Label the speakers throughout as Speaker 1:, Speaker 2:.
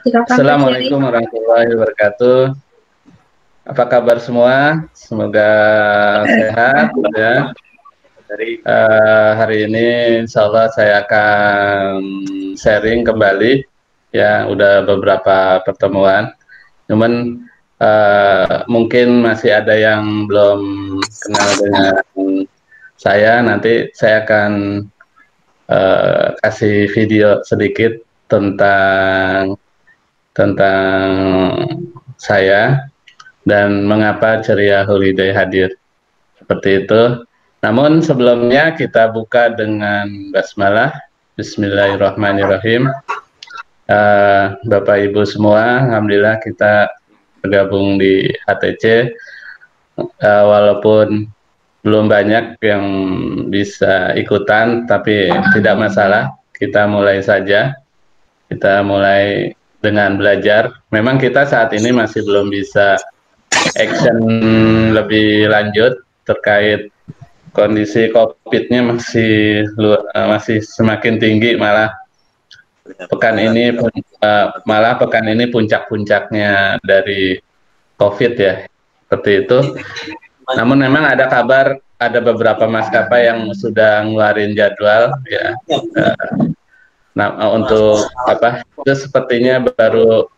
Speaker 1: Silakan Kak Jerry.
Speaker 2: Assalamualaikum warahmatullahi wabarakatuh. Apa kabar semua? Semoga sehat ya. Hari ini insya Allah saya akan sharing kembali ya. Udah beberapa pertemuan, cuman mungkin masih ada yang belum kenal dengan saya. Nanti saya akan kasih video sedikit tentang saya dan mengapa Ceria Holiday hadir, seperti itu. Namun sebelumnya kita buka dengan basmalah. Bismillahirrahmanirrahim. Bapak Ibu semua, alhamdulillah kita bergabung di HTC, walaupun belum banyak yang bisa ikutan, tapi tidak masalah, kita mulai saja. Kita mulai dengan belajar. Memang kita saat ini masih belum bisa action lebih lanjut terkait kondisi COVID-nya masih semakin tinggi, malah pekan ini puncak-puncaknya dari COVID ya, seperti itu. Namun memang ada kabar ada beberapa maskapai yang sudah ngeluarin jadwal ya. Untuk apa? Itu sepertinya baru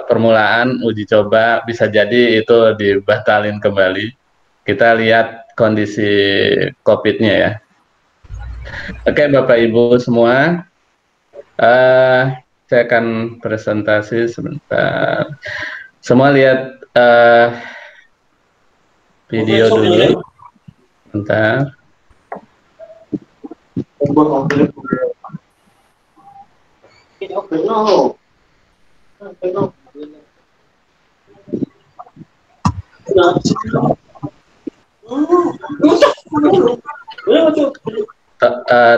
Speaker 2: permulaan uji coba, bisa jadi itu dibatalin kembali. Kita lihat kondisi COVID-nya ya. Oke, Bapak Ibu semua, saya akan presentasi sebentar. Semua lihat video dulu, bentar.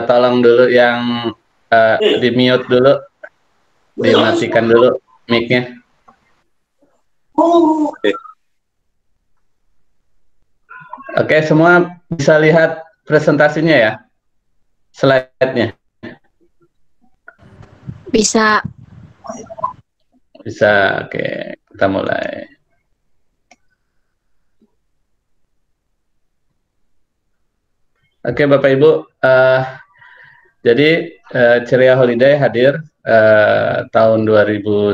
Speaker 2: Tolong dulu yang di mute dulu, dimatikan dulu mic-nya. Oke, semua bisa lihat presentasinya ya, slide-nya.
Speaker 1: Bisa.
Speaker 2: Bisa, oke, kita mulai. Oke, Bapak Ibu, jadi Ceria Holiday hadir tahun 2010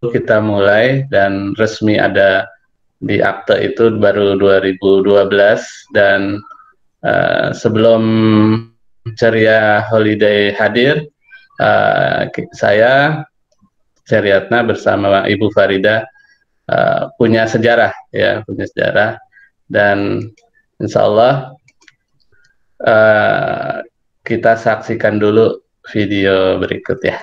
Speaker 2: kita mulai, dan resmi ada di akte itu baru 2012. Dan sebelum Ceria Holiday hadir, saya Ceryatna bersama Ibu Farida punya sejarah ya, dan insya Allah kita saksikan dulu video berikut ya.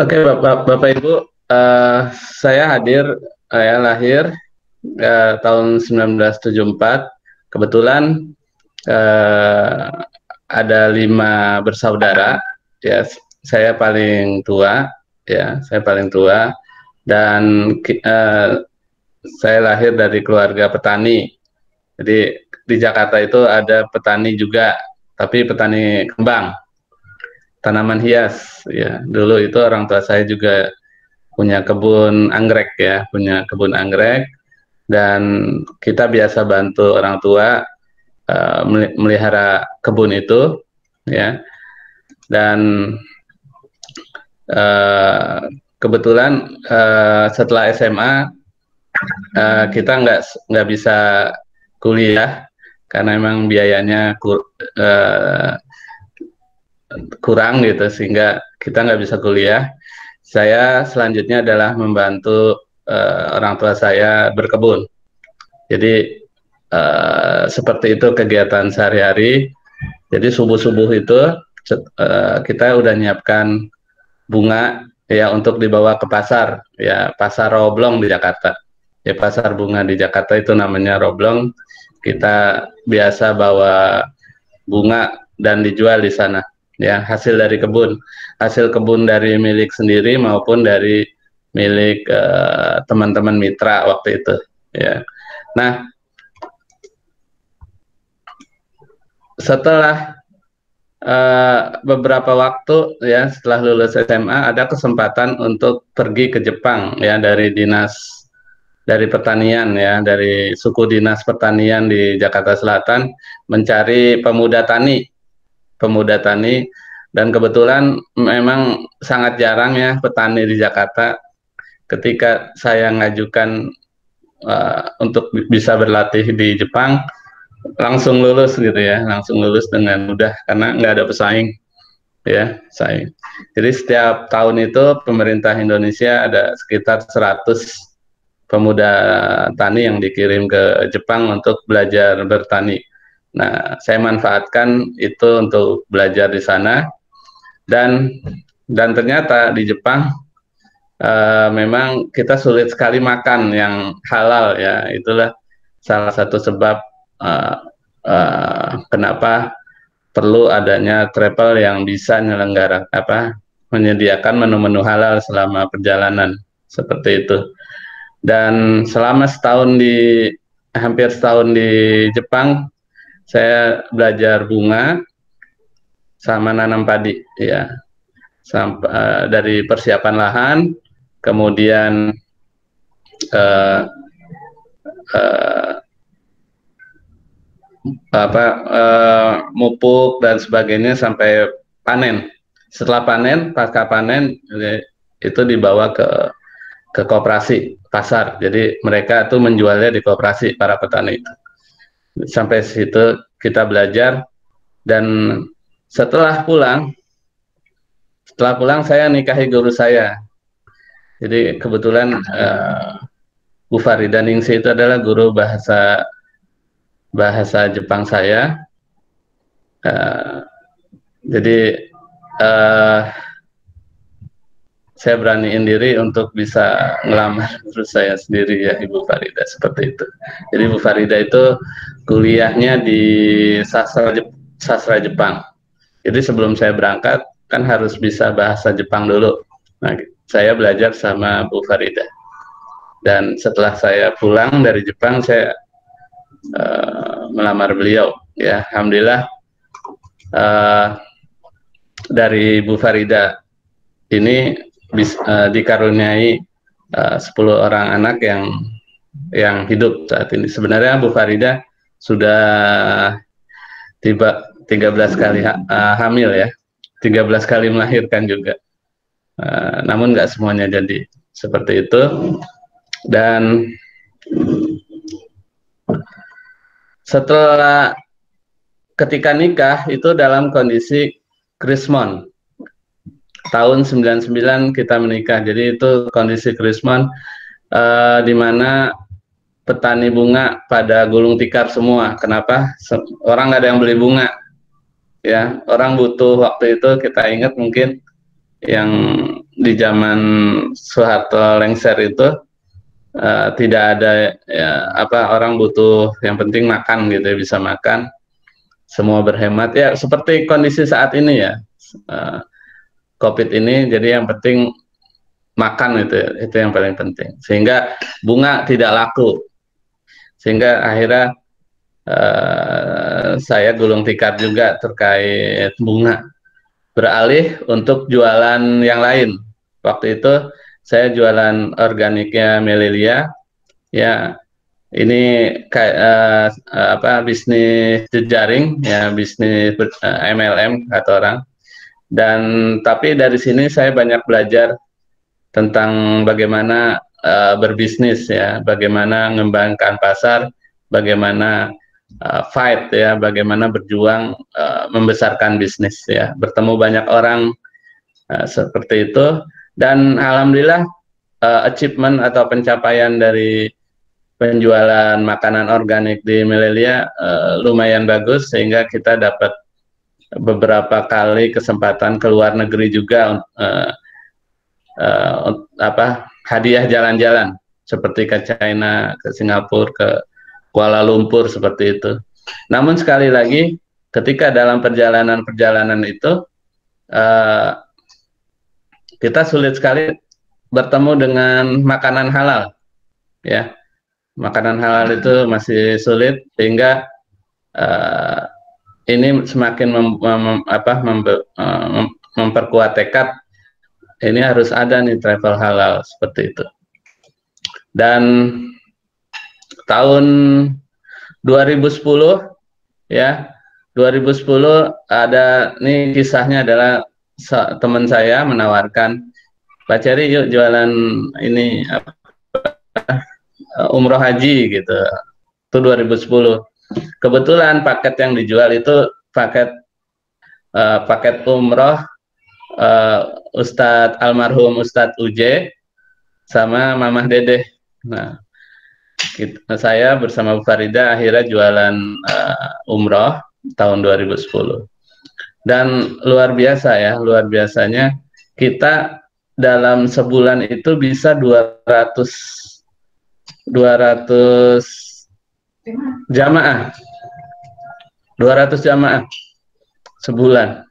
Speaker 2: Oke, Bapak Ibu, Eh, saya hadir, saya lahir tahun 1974. Kebetulan eh, ada 5 bersaudara, ya. Saya paling tua, ya. Saya paling tua, dan saya lahir dari keluarga petani. Jadi di Jakarta itu ada petani juga, tapi petani kembang, tanaman hias. Ya, dulu itu orang tua saya juga punya kebun anggrek, ya, punya kebun anggrek, dan kita biasa bantu orang tua melihara kebun itu, ya. Dan uh, kebetulan setelah SMA kita nggak bisa kuliah karena memang biayanya kurang gitu, sehingga kita nggak bisa kuliah. Saya selanjutnya adalah membantu orang tua saya berkebun. Jadi seperti itu kegiatan sehari-hari. Jadi subuh-subuh itu kita udah nyiapkan bunga, ya, untuk dibawa ke pasar, ya, pasar Roblong di Jakarta. Ya, pasar bunga di Jakarta itu namanya Roblong. Kita biasa bawa bunga dan dijual di sana, ya, hasil dari kebun. Hasil kebun dari milik sendiri maupun dari milik teman-teman mitra waktu itu, ya. Nah, setelah beberapa waktu, ya, setelah lulus SMA ada kesempatan untuk pergi ke Jepang, ya, dari pertanian, ya, dari suku dinas pertanian di Jakarta Selatan, mencari pemuda tani, dan kebetulan memang sangat jarang, ya, petani di Jakarta. Ketika saya ngajukan untuk bisa berlatih di Jepang, langsung lulus gitu, ya, langsung lulus dengan mudah karena nggak ada pesaing, ya, saing. Jadi setiap tahun itu pemerintah Indonesia ada sekitar 100 pemuda tani yang dikirim ke Jepang untuk belajar bertani. Nah, saya manfaatkan itu untuk belajar di sana, dan ternyata di Jepang memang kita sulit sekali makan yang halal, ya. Itulah salah satu sebab kenapa perlu adanya travel yang bisa menyediakan menu-menu halal selama perjalanan, seperti itu. Dan selama hampir setahun di Jepang, saya belajar bunga sama nanam padi, ya, dari persiapan lahan, kemudian uh, uh, mupuk dan sebagainya sampai panen. Setelah panen, pasca panen, itu dibawa ke koperasi pasar. Jadi mereka tuh menjualnya di koperasi, para petani itu. Sampai situ kita belajar, dan setelah pulang saya nikahi guru saya. Jadi kebetulan Bu Farida Ningsi itu adalah guru bahasa Jepang saya. Jadi saya beraniin diri untuk bisa ngelamar guru saya sendiri, ya, Ibu Farida, seperti itu. Jadi Ibu Farida itu kuliahnya di sastra Jepang. Jadi sebelum saya berangkat kan harus bisa bahasa Jepang dulu. Nah, saya belajar sama Bu Farida. Dan setelah saya pulang dari Jepang, saya melamar beliau, ya. Alhamdulillah dari Bu Farida ini dikaruniai 10 orang anak yang hidup saat ini. Sebenarnya Bu Farida sudah tiba 13 kali hamil, ya, 13 kali melahirkan juga, namun nggak semuanya jadi seperti itu. Dan setelah ketika nikah itu dalam kondisi krismon, tahun 99 kita menikah. Jadi itu kondisi krismon, di mana petani bunga pada gulung tikar semua. Kenapa? Orang nggak ada yang beli bunga, ya. Orang butuh waktu itu, kita ingat mungkin yang di zaman Soeharto lengser itu tidak ada ya, apa orang butuh yang penting makan gitu ya, bisa makan, semua berhemat ya seperti kondisi saat ini ya, COVID ini. Jadi yang penting makan itu yang paling penting, sehingga bunga tidak laku, sehingga akhirnya saya gulung tikar juga terkait bunga, beralih untuk jualan yang lain. Waktu itu saya jualan organiknya Melilia ya. Ini kayak apa, bisnis jejaring ya, bisnis MLM kata orang. Dan tapi dari sini saya banyak belajar tentang bagaimana berbisnis ya, bagaimana mengembangkan pasar, bagaimana fight ya, bagaimana berjuang membesarkan bisnis ya. Bertemu banyak orang seperti itu, dan alhamdulillah achievement atau pencapaian dari penjualan makanan organik di Melilia lumayan bagus, sehingga kita dapat beberapa kali kesempatan ke luar negeri juga, apa, hadiah jalan-jalan seperti ke China, ke Singapura, ke Kuala Lumpur seperti itu. Namun sekali lagi ketika dalam perjalanan itu kita sulit sekali bertemu dengan makanan halal ya. Makanan halal itu masih sulit, sehingga ini semakin memperkuat tekad, ini harus ada nih travel halal seperti itu. Dan tahun 2010 ya, 2010 ada nih kisahnya, adalah teman saya menawarkan, Pak Ceri yuk jualan ini apa, umroh haji gitu. Itu 2010. Kebetulan paket yang dijual itu paket umroh Ustadz almarhum Ustadz UJ sama Mamah Dedeh. Nah, saya bersama Bu Farida akhirnya jualan umroh tahun 2010. Dan luar biasa ya, luar biasanya kita dalam sebulan itu bisa 200 jamaah, 200 jamaah sebulan.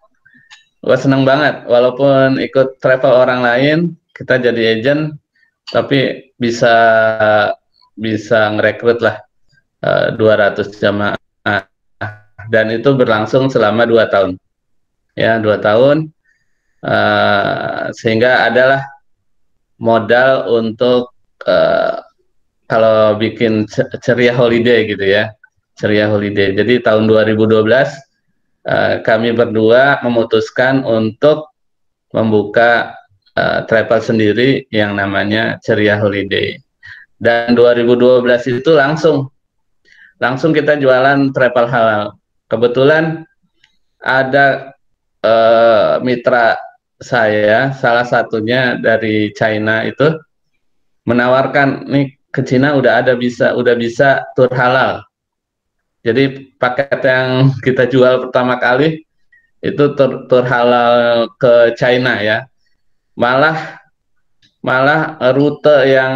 Speaker 2: Wah, seneng banget, walaupun ikut travel orang lain, kita jadi agent, tapi bisa ngerekrut lah 200 jamaah, dan itu berlangsung selama 2 tahun ya, 2 tahun, sehingga adalah modal untuk kalau bikin ceria holiday gitu ya, ceria holiday. Jadi tahun 2012 kami berdua memutuskan untuk membuka travel sendiri yang namanya Ceria Holiday. Dan 2012 itu langsung kita jualan travel halal. Kebetulan ada mitra saya, salah satunya dari China, itu menawarkan, nih ke Cina udah bisa tur halal. Jadi paket yang kita jual pertama kali itu tur halal ke China ya. Malah rute yang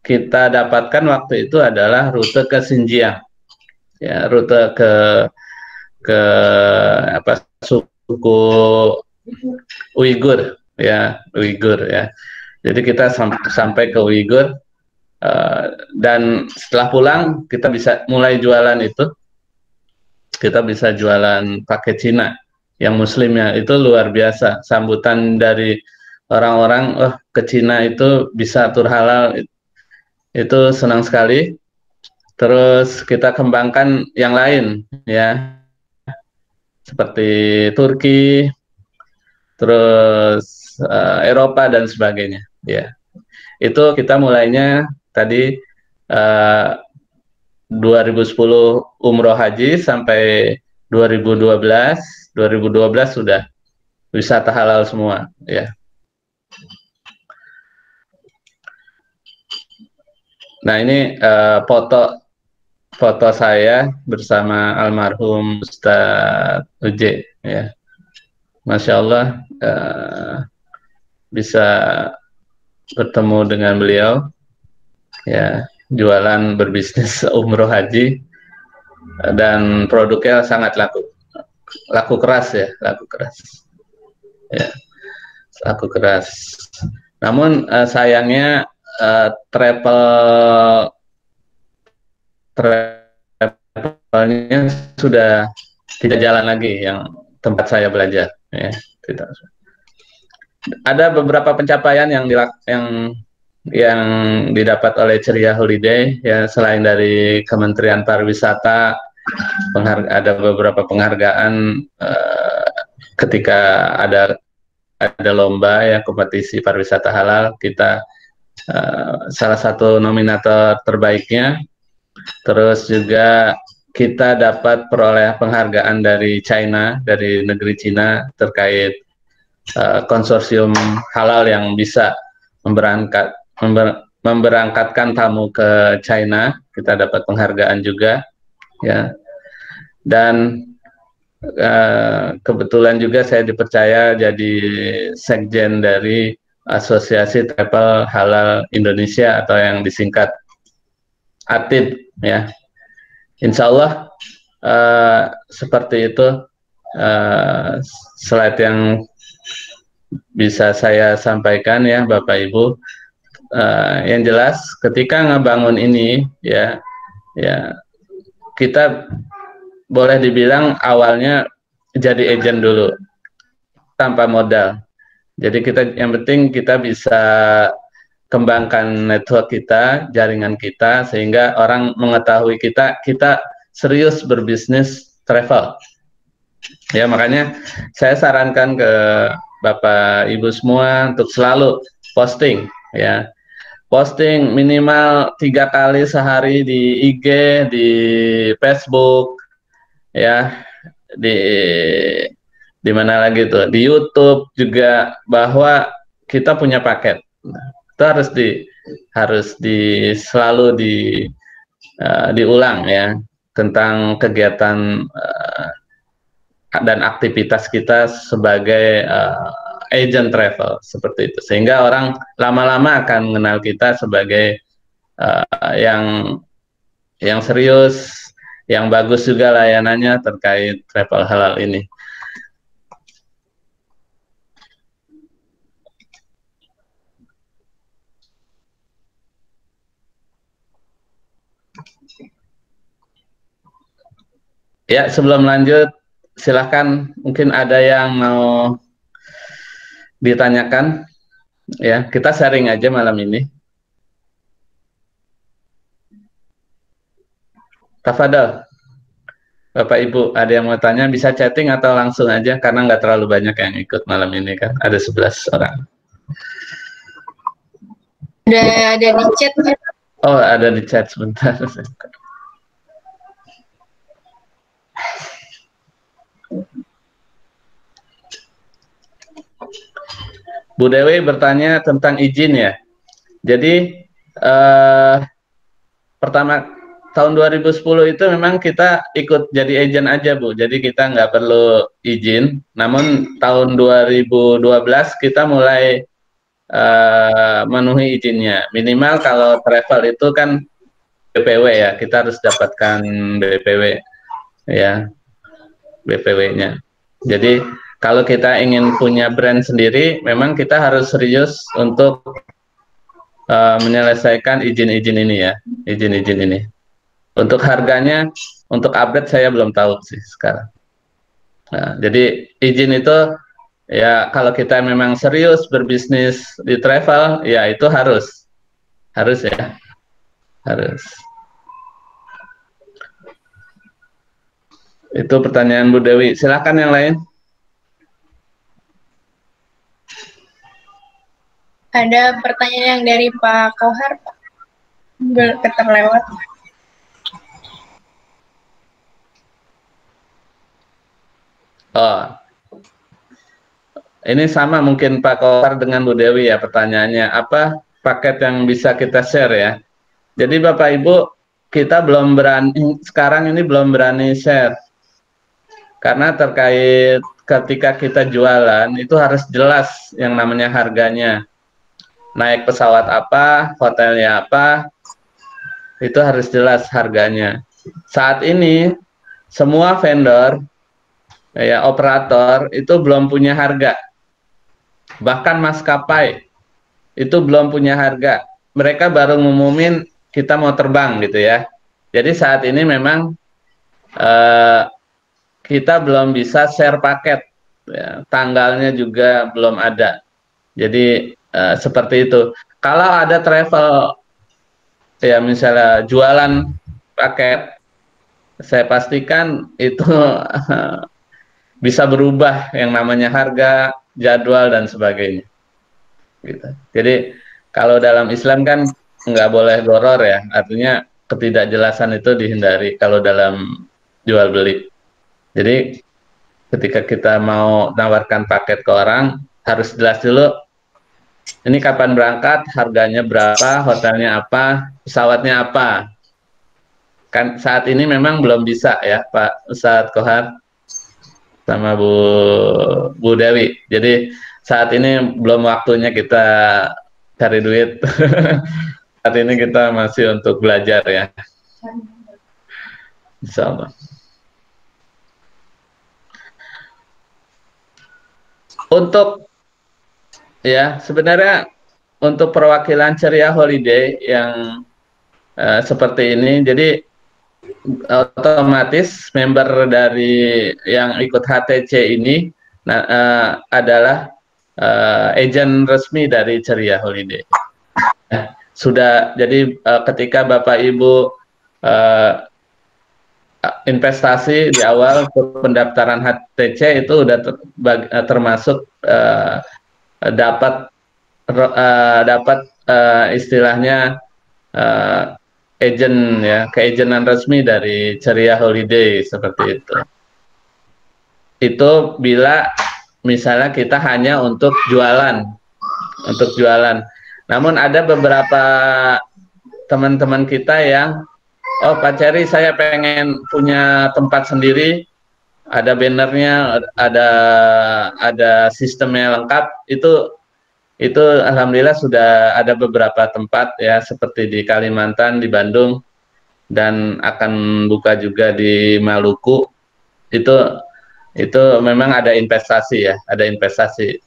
Speaker 2: kita dapatkan waktu itu adalah rute ke Xinjiang. Ya, rute ke apa, suku Uighur ya, Uighur ya. Jadi kita sampai ke Uighur, dan setelah pulang kita bisa mulai jualan itu. Kita bisa jualan pakai Cina yang muslimnya, itu luar biasa. Sambutan dari orang-orang, oh ke Cina itu bisa tur halal, itu senang sekali. Terus kita kembangkan yang lain ya, seperti Turki, terus Eropa dan sebagainya ya. Itu kita mulainya tadi 2010 umroh haji sampai 2012 sudah wisata halal semua ya. Nah, ini foto saya bersama almarhum Ustadz UJ ya. Masya Allah, bisa bertemu dengan beliau, ya, jualan berbisnis umroh haji, dan produknya sangat laku keras ya, ya, laku keras. Namun sayangnya travelnya sudah tidak jalan lagi yang tempat saya belajar, ya. Tidak. Ada beberapa pencapaian yang didapat oleh Ceria Holiday, ya, selain dari Kementerian Pariwisata, ada beberapa penghargaan ketika ada lomba, ya, kompetisi pariwisata halal, kita salah satu nominator terbaiknya. Terus juga kita dapat peroleh penghargaan dari China, dari negeri Cina, terkait konsorsium halal yang bisa memberangkatkan tamu ke China. Kita dapat penghargaan juga, ya. Dan kebetulan juga saya dipercaya jadi sekjen dari Asosiasi Travel Halal Indonesia, atau yang disingkat ATID, ya. Insya Allah seperti itu slide yang bisa saya sampaikan, ya, Bapak Ibu. Yang jelas ketika ngebangun ini, ya kita boleh dibilang awalnya jadi agent dulu tanpa modal. Jadi yang penting kita bisa kembangkan network kita, jaringan kita, sehingga orang mengetahui kita serius berbisnis travel. Ya, makanya saya sarankan ke Bapak Ibu semua untuk selalu posting, ya. Posting minimal 3 kali sehari di IG, di Facebook, ya, di mana lagi tuh, di YouTube juga, bahwa kita punya paket. Itu harus selalu diulang, ya, tentang kegiatan dan aktivitas kita sebagai agent travel, seperti itu, sehingga orang lama-lama akan mengenal kita sebagai yang serius, yang bagus juga layanannya terkait travel halal ini. Ya, sebelum lanjut, silahkan, mungkin ada yang mau ditanyakan, ya. Kita sharing aja malam ini. Tafadhol, Bapak Ibu, ada yang mau tanya, bisa chatting atau langsung aja, karena nggak terlalu banyak yang ikut malam ini, kan ada 11 orang.
Speaker 1: Ada di chat.
Speaker 2: Oh, ada di chat, sebentar. Bu Dewi bertanya tentang izin, ya. Jadi pertama tahun 2010 itu memang kita ikut jadi agent aja, Bu. Jadi kita nggak perlu izin. Namun tahun 2012 kita mulai memenuhi izinnya. Minimal kalau travel itu kan BPW, ya. Kita harus dapatkan BPW, ya, BPW-nya. Jadi kalau kita ingin punya brand sendiri, memang kita harus serius untuk menyelesaikan izin-izin ini, ya, izin-izin ini. Untuk harganya, untuk update saya belum tahu sih sekarang. Nah, jadi izin itu, ya, kalau kita memang serius berbisnis di travel, ya itu harus, ya, harus. Itu pertanyaan Bu Dewi. Silakan yang lain.
Speaker 1: Ada pertanyaan yang dari Pak Kohar, Pak. Terlewat.
Speaker 2: Oh, ini sama mungkin Pak Kohar dengan Bu Dewi, ya, pertanyaannya. Apa paket yang bisa kita share, ya? Jadi Bapak Ibu, kita belum berani, sekarang ini belum berani share. Karena terkait ketika kita jualan itu harus jelas yang namanya harganya. Naik pesawat apa, hotelnya apa, itu harus jelas harganya. Saat ini semua vendor, ya operator itu belum punya harga. Bahkan maskapai itu belum punya harga. Mereka baru ngumumin kita mau terbang gitu ya. Jadi saat ini memang kita belum bisa share paket, ya, tanggalnya juga belum ada. Jadi seperti itu. Kalau ada travel, ya misalnya jualan paket, saya pastikan itu bisa berubah yang namanya harga, jadwal dan sebagainya. Gitu. Jadi kalau dalam Islam kan nggak boleh goror ya, artinya ketidakjelasan itu dihindari kalau dalam jual beli. Jadi ketika kita mau nawarkan paket ke orang harus jelas dulu ini kapan berangkat, harganya berapa, hotelnya apa, pesawatnya apa. Kan saat ini memang belum bisa ya Pak Ustadz Kohar sama Bu Dewi. Jadi saat ini belum waktunya kita cari duit. Saat ini kita masih untuk belajar ya. Insya Allah. Untuk ya sebenarnya untuk perwakilan Ceria Holiday yang seperti ini, jadi otomatis member dari yang ikut HTC ini adalah agen resmi dari Ceria Holiday. Sudah jadi ketika Bapak Ibu investasi di awal pendaftaran HTC itu sudah termasuk dapat istilahnya agent ya, keagenan resmi dari Ceria Holiday seperti itu. Itu bila misalnya kita hanya untuk jualan, Namun ada beberapa teman-teman kita yang, oh Pak Ceri saya pengen punya tempat sendiri, ada bannernya, ada sistemnya lengkap, itu alhamdulillah sudah ada beberapa tempat ya seperti di Kalimantan, di Bandung, dan akan buka juga di Maluku. Itu memang ada investasi ya, ada investasi.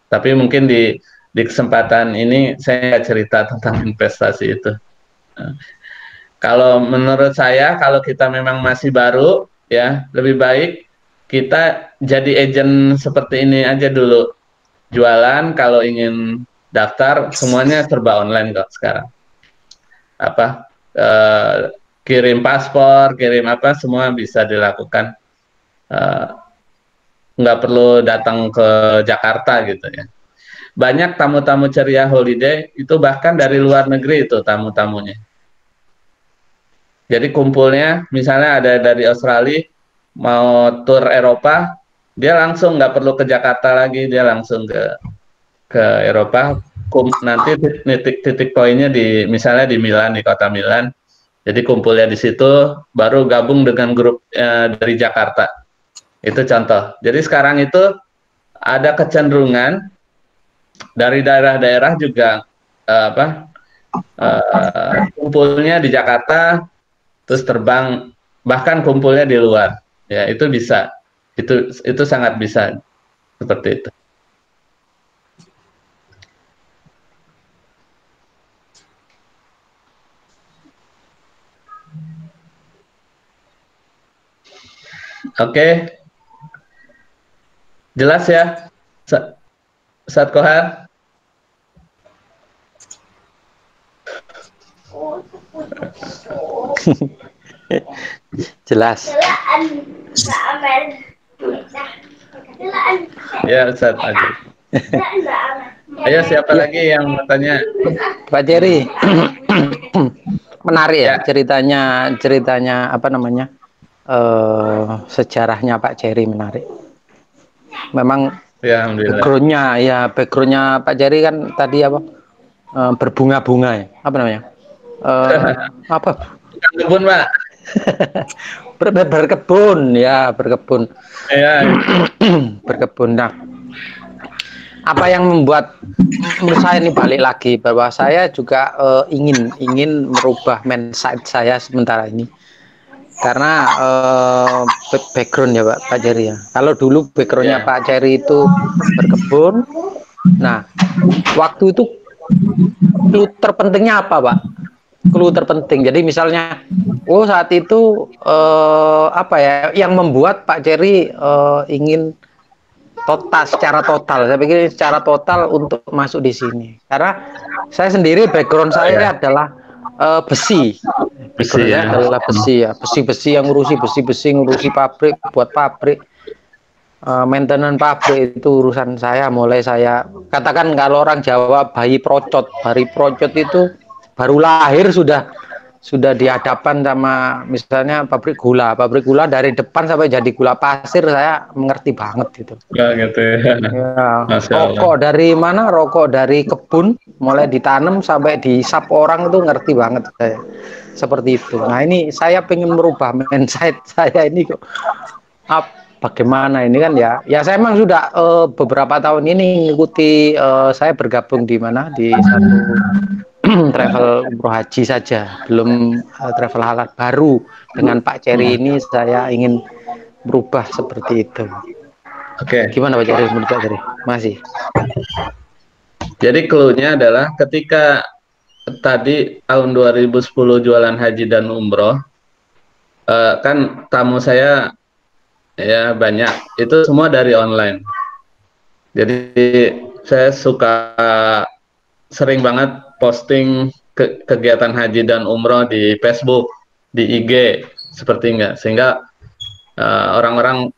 Speaker 2: Tapi mungkin di kesempatan ini saya cerita tentang investasi itu. Kalau menurut saya, kalau kita memang masih baru ya, lebih baik kita jadi agent seperti ini aja dulu. Jualan, kalau ingin daftar semuanya serba online kok sekarang. Kirim paspor, kirim apa, semua bisa dilakukan. Nggak perlu datang ke Jakarta gitu ya. Banyak tamu-tamu Ceria Holiday itu bahkan dari luar negeri itu tamu-tamunya. Jadi kumpulnya misalnya ada dari Australia mau tur Eropa, dia langsung nggak perlu ke Jakarta lagi, dia langsung ke Eropa. Nanti titik poinnya misalnya di Milan, di kota Milan. Jadi kumpulnya di situ, baru gabung dengan grup dari Jakarta. Itu contoh. Jadi sekarang itu ada kecenderungan dari daerah-daerah juga kumpulnya di Jakarta, terus terbang, bahkan kumpulnya di luar. Ya, itu bisa. Itu sangat bisa seperti itu. Oke. Jelas ya? Ustadz Kohar?
Speaker 3: Jelas.
Speaker 2: Ya Ustadz Agus. Ayo siapa lagi yang bertanya?
Speaker 3: Pak Ceri, menarik ya ceritanya apa namanya, sejarahnya Pak Ceri menarik. Memang
Speaker 2: ya,
Speaker 3: backgroundnya Pak Ceri kan tadi apa, berbunga-bunga ya, apa namanya, apa?
Speaker 2: Kebun Pak.
Speaker 3: Berkebun ya, berkebun.
Speaker 2: Ya,
Speaker 3: Berkebun. Nah, apa yang membuat menurut saya ini balik lagi bahwa saya juga ingin merubah mindset saya sementara ini karena background ya Pak Jerry ya. Kalau dulu backgroundnya
Speaker 2: ya,
Speaker 3: Pak Jerry itu berkebun, nah waktu itu clue terpentingnya apa Pak? Clue terpenting. Jadi misalnya, oh saat itu apa ya yang membuat Pak Jerry ingin secara total. Saya pikir secara total untuk masuk di sini. Karena saya sendiri background saya
Speaker 2: ya.
Speaker 3: adalah besi.
Speaker 2: Besi
Speaker 3: Background saya
Speaker 2: ya.
Speaker 3: adalah besi ya, besi-besi yang ngurusi besi-besi, ngurusi pabrik, buat pabrik. Maintenance pabrik itu urusan saya. Mulai saya katakan kalau orang Jawa bayi procot itu baru lahir sudah dihadapkan sama misalnya pabrik gula dari depan sampai jadi gula pasir saya mengerti banget gitu.
Speaker 2: Ya, gitu ya.
Speaker 3: Ya,
Speaker 2: Masya Allah.
Speaker 3: rokok dari mana? Rokok dari kebun mulai ditanam sampai disap orang itu ngerti banget saya. Seperti itu. Nah, ini saya pengen merubah mindset saya ini kok. Bagaimana ini kan ya? Ya saya memang sudah beberapa tahun ini mengikuti saya bergabung di mana di satu travel umroh haji saja, belum travel halal baru. Dengan Pak Cherry ini saya ingin berubah seperti itu.
Speaker 2: Oke.
Speaker 3: Gimana Pak Cherry menurut Pak Cherry? Masih.
Speaker 2: Jadi clue-nya adalah ketika tadi tahun 2010 jualan haji dan umroh, kan tamu saya ya banyak, itu semua dari online. Jadi saya suka sering banget posting kegiatan haji dan umroh di Facebook, di IG, seperti enggak, sehingga orang-orang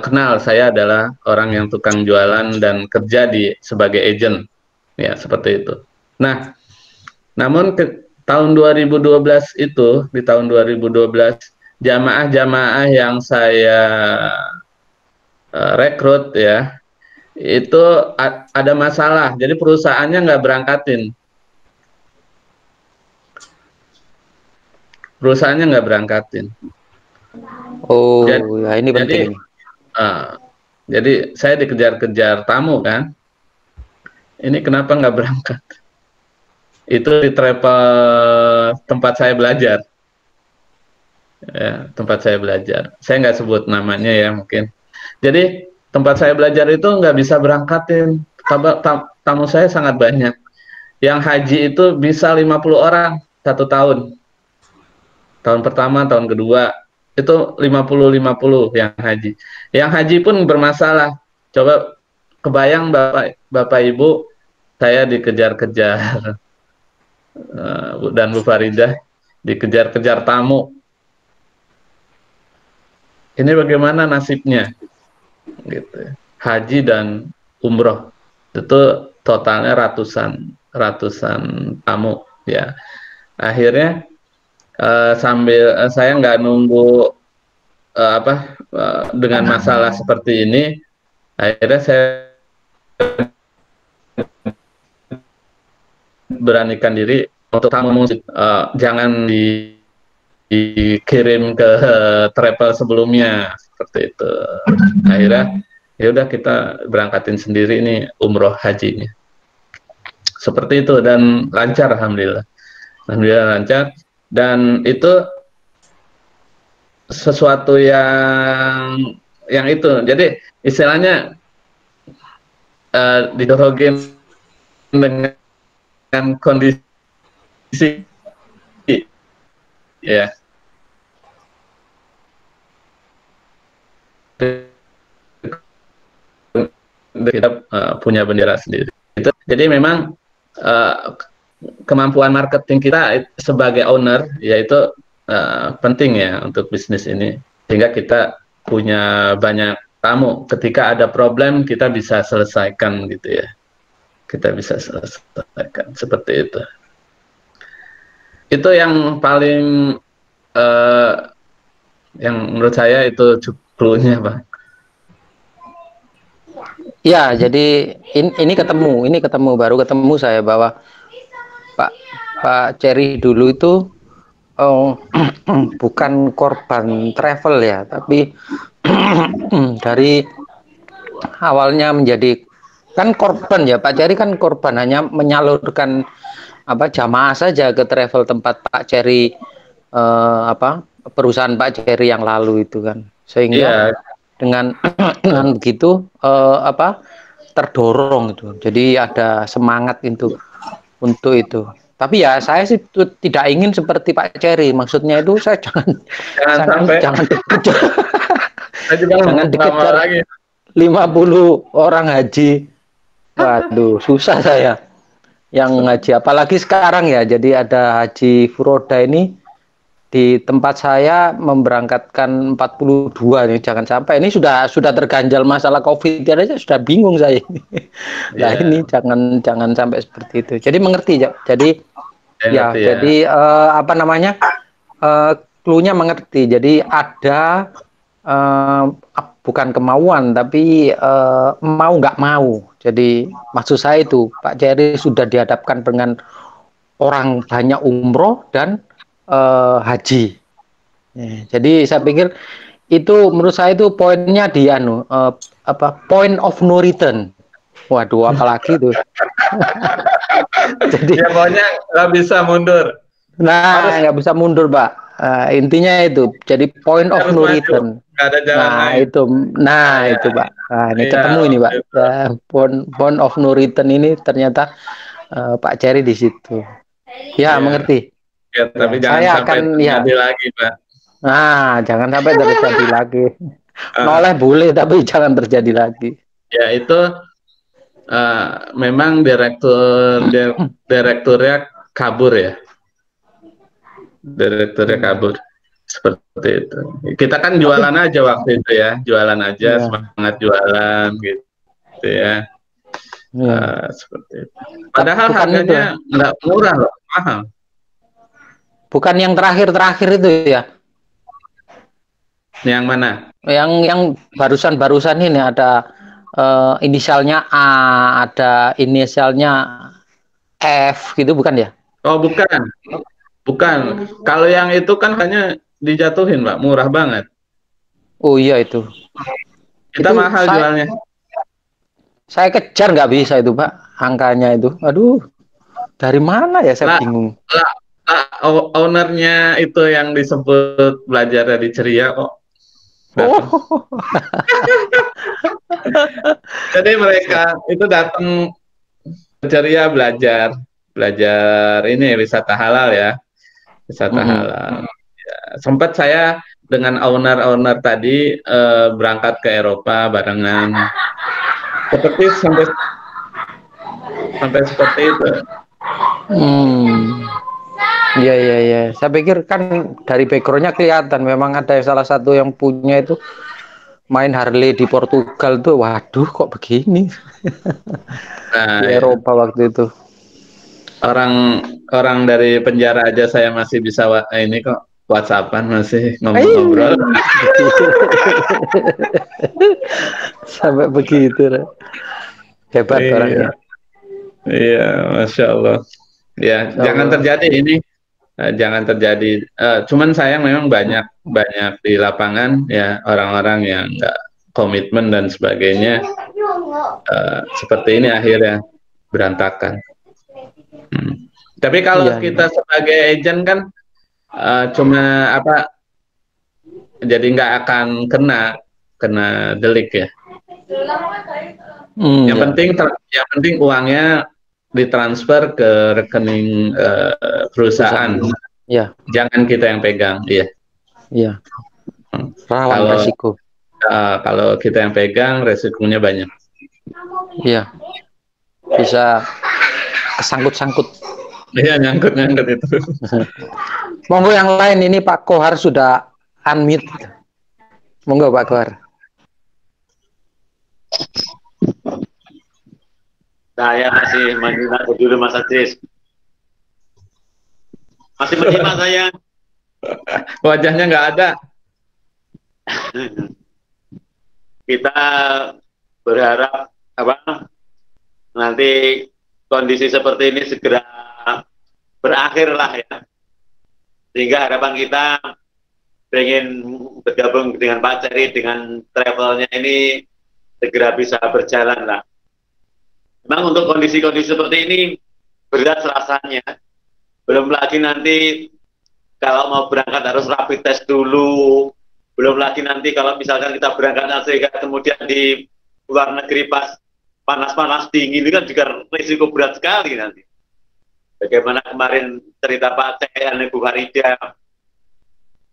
Speaker 2: kenal saya adalah orang yang tukang jualan dan kerja sebagai agent, ya seperti itu. Nah, namun tahun 2012 itu, di tahun 2012 jamaah-jamaah yang saya rekrut ya, itu ada masalah, jadi perusahaannya nggak berangkatin.
Speaker 3: Oh,
Speaker 2: Jadi,
Speaker 3: ya ini penting.
Speaker 2: Jadi saya dikejar-kejar tamu kan, ini kenapa nggak berangkat? Itu di travel tempat saya belajar. Ya, tempat saya belajar. Saya nggak sebut namanya ya mungkin. Jadi tempat saya belajar itu nggak bisa berangkatin. Tamu saya sangat banyak. Yang haji itu bisa 50 orang satu tahun. Tahun pertama, tahun kedua itu 50-50 yang haji. Yang haji pun bermasalah. Coba kebayang Bapak Ibu, saya dikejar-kejar dan Bu Faridah dikejar-kejar tamu. Ini bagaimana nasibnya? Gitu. Haji dan umroh itu totalnya ratusan tamu ya. Akhirnya sambil saya nggak nunggu dengan masalah seperti ini, akhirnya saya beranikan diri untuk tamu musik jangan dikirim ke travel sebelumnya seperti itu. Akhirnya ya udah kita berangkatin sendiri ini umroh hajinya. Seperti itu dan lancar alhamdulillah. Alhamdulillah lancar dan itu sesuatu yang itu. Jadi istilahnya didorogin dengan kondisi ya. Kita punya bendera sendiri. Jadi memang kemampuan marketing kita sebagai owner yaitu penting ya untuk bisnis ini, sehingga kita punya banyak tamu. Ketika ada problem kita bisa selesaikan gitu ya. Kita bisa selesaikan seperti itu. Itu yang paling yang menurut saya itu clue-nya, Pak.
Speaker 3: Ya, jadi ini baru ketemu saya bahwa Pak Cherry dulu itu Oh, bukan korban travel ya, tapi dari awalnya menjadi kan korban ya Pak Ceri, kan korban hanya menyalurkan jamaah saja ke travel tempat Pak Ceri, perusahaan Pak Ceri yang lalu itu kan, sehingga
Speaker 2: Iya,
Speaker 3: dengan dengan begitu terdorong itu, jadi ada semangat untuk itu. Tapi ya saya sih tidak ingin seperti Pak Ceri, maksudnya itu saya
Speaker 2: jangan sampai
Speaker 3: jangan dikejar
Speaker 2: saya juga
Speaker 3: jangan
Speaker 2: nggak mau
Speaker 3: dikejar
Speaker 2: lagi.
Speaker 3: 50 orang haji. Waduh, susah saya yang haji, apalagi sekarang ya. Jadi ada Haji Furoda ini di tempat saya memberangkatkan 42 nih, jangan sampai ini sudah terganjal masalah Covid aja sudah bingung saya ini. Nah,
Speaker 2: Iya,
Speaker 3: ini jangan sampai seperti itu. Jadi mengerti ya. Jadi
Speaker 2: saya
Speaker 3: ya,
Speaker 2: ngerti ya.
Speaker 3: jadi clue-nya mengerti. Jadi ada eh, bukan kemauan, tapi mau nggak mau. Jadi maksud saya itu Pak Ceri sudah dihadapkan dengan orang banyak umroh dan haji. Jadi saya pikir itu, menurut saya itu poinnya di point of no return. Waduh, apalagi itu. Jadi
Speaker 2: Ya pokoknya nggak bisa mundur. Harus
Speaker 3: nggak bisa mundur, Pak. Intinya itu. Jadi point of
Speaker 2: harus
Speaker 3: no
Speaker 2: maju.
Speaker 3: return.
Speaker 2: Nggak ada jalan
Speaker 3: Nah,
Speaker 2: lain.
Speaker 3: itu.
Speaker 2: Ah,
Speaker 3: Nah,
Speaker 2: ya.
Speaker 3: itu, Pak. Nah, ini
Speaker 2: Iya,
Speaker 3: ketemu ini, Pak.
Speaker 2: itu.
Speaker 3: Point of no return ini ternyata Pak Ceri di situ. Ya,
Speaker 2: Iya.
Speaker 3: mengerti.
Speaker 2: Ya, tapi
Speaker 3: Ya,
Speaker 2: jangan
Speaker 3: saya
Speaker 2: sampai
Speaker 3: akan ya.
Speaker 2: terjadi lagi, Pak.
Speaker 3: Nah, jangan sampai terjadi lagi.
Speaker 2: Ah,
Speaker 3: Noleh boleh, tapi jangan terjadi lagi.
Speaker 2: ya itu memang direkturnya kabur ya. Direkturnya kabur. Seperti itu. Kita kan
Speaker 3: Tapi
Speaker 2: jualan aja waktu itu ya, jualan aja,
Speaker 3: ya,
Speaker 2: semangat jualan gitu ya.
Speaker 3: ya.
Speaker 2: Seperti itu. Padahal
Speaker 3: Bukan itu ya.
Speaker 2: harganya nggak murah loh, mahal.
Speaker 3: Bukan yang terakhir-terakhir itu ya.
Speaker 2: Yang mana?
Speaker 3: Yang barusan ini ada inisialnya A, ada inisialnya F gitu, bukan ya?
Speaker 2: Oh, bukan. Bukan. Kalau yang itu kan hanya dijatuhin, Pak. Murah banget.
Speaker 3: Oh iya itu.
Speaker 2: Kita
Speaker 3: Itu
Speaker 2: mahal jualnya.
Speaker 3: saya kejar nggak bisa itu, Pak. Angkanya itu. Aduh, dari mana ya, saya bingung.
Speaker 2: Ownernya itu yang disebut belajar dari Ceria kok.
Speaker 3: Oh.
Speaker 2: Jadi mereka itu datang ke Ceria belajar ini wisata halal ya. Wisata halal. Ya, sempat saya dengan owner tadi berangkat ke Eropa barengan. Sampai seperti itu.
Speaker 3: Iya, iya, iya. Saya pikir kan dari backgroundnya kelihatan memang ada salah satu yang punya itu main Harley di Portugal tuh. Waduh, kok begini?
Speaker 2: Nah,
Speaker 3: Di
Speaker 2: ya.
Speaker 3: Eropa waktu itu.
Speaker 2: Orang dari penjara aja saya masih bisa ini kok WhatsAppan masih ngobrol-ngobrol.
Speaker 3: Sampai begitu. Hebat
Speaker 2: Iya.
Speaker 3: orangnya.
Speaker 2: Iya, Masya Allah. Ya, jangan terjadi ini. Jangan terjadi. Cuman sayang memang banyak di lapangan ya orang-orang yang nggak komitmen dan sebagainya. Seperti ini akhirnya berantakan. Tapi kalau kita sebagai agent kan cuma jadi nggak akan kena delik ya. Yang penting uangnya ditransfer ke rekening perusahaan.
Speaker 3: Ya.
Speaker 2: Jangan kita yang pegang, iya.
Speaker 3: Iya. Rawan resiko.
Speaker 2: Kalau kita yang pegang, resikonya banyak.
Speaker 3: Iya. Bisa kesangkut-sangkut.
Speaker 2: Iya, nyangkut itu.
Speaker 3: Monggo yang lain, ini Pak Kohar sudah unmute. Monggo Pak Kohar.
Speaker 4: Saya masih menyimak dulu Mas Adris. Masih menyimak saya.
Speaker 2: Wajahnya nggak ada.
Speaker 4: Kita berharap nanti kondisi seperti ini segera berakhir lah ya. Sehingga harapan kita pengen bergabung dengan Pak Ceri dengan travelnya ini segera bisa berjalan lah. Memang untuk kondisi-kondisi seperti ini berat rasanya. Belum lagi nanti kalau mau berangkat harus rapid test dulu. Belum lagi nanti kalau misalkan kita berangkat sehingga kemudian di luar negeri pas panas-panas dingin itu kan juga risiko berat sekali nanti. Bagaimana kemarin cerita Pak Cek dan Ibu Farida